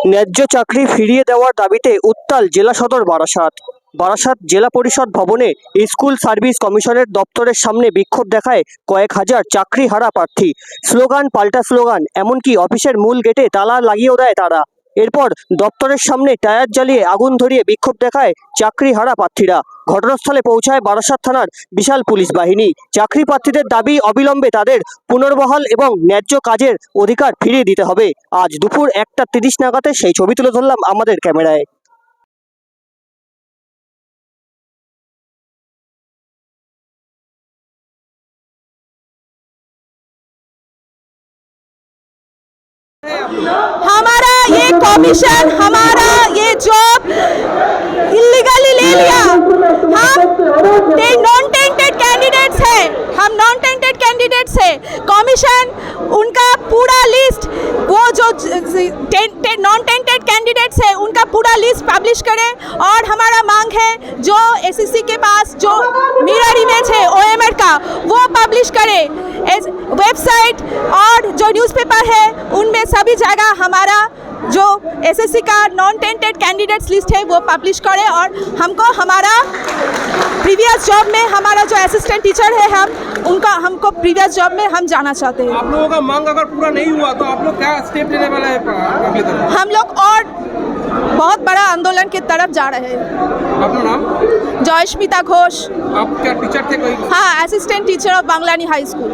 ন্যায্য চাকরি ফিরিয়ে দেওয়ার দাবিতে উত্তাল জেলা সদর বারাসাত জেলা পরিষদ ভবনে স্কুল সার্ভিস কমিশনের দপ্তরের সামনে বিক্ষোভ দেখায় কয়েক হাজার চাকরিহারা প্রার্থী। স্লোগান পাল্টা স্লোগান, এমনকি অফিসের মূল গেটে তালা লাগিয়েও দেয় তারা। এরপর দপ্তরের সামনে টায়ার জ্বালিয়ে আগুন ধরিয়ে বিক্ষোভ দেখায় চাকরিহারা প্রার্থীরা। ঘটনাস্থলে পৌঁছায় বারাসাত থানার বিশাল পুলিশ বাহিনী। চাকরি প্রার্থীদের দাবি অবিলম্বে তাদের পুনর্বহাল এবং ন্যায্য কাজের অধিকার ফিরিয়ে দিতে হবে। আজ দুপুর 1:30 নাগাদে সেই ছবি তুলে ধরলাম আমাদের ক্যামেরায়। हमारा ये कमीशन, हमारा ये जॉब इलीगली ले लिया। हम नॉन टेंटेड कैंडिडेट्स है, हम नॉन टेंटेड कैंडिडेट्स है। कमीशन उनका पूरा लिस्ट, वो जो नॉन टेंटेड कैंडिडेट्स है उनका पूरा लिस्ट पब्लिश करें। और हमारा मांग है जो एसएससी के पास जो मिरर इमेज है ओएमआर का वो पब्लिश करे। वेबसाइट और जो न्यूज़पेपर है उनमें सभी जगह हमारा जो एसएससी का नॉन टेंटेड कैंडिडेट्स लिस्ट है वो पब्लिश करें। और हमको हमारा प्रीवियस जॉब में हमारा जो असिस्टेंट टीचर है हमको प्रीवियस जॉब में हम जाना चाहते हैं। आप लोगों का मांग अगर पूरा नहीं हुआ तो आप लोग क्या स्टेप लेने वाले हैं? हम लोग और बहुत बड़ा आंदोलन की तरफ जा रहे हैं। अपना नाम? जयस्मिता घोष। आप क्या टीचर थे कोई? हाँ, assistant teacher of Banglani high school.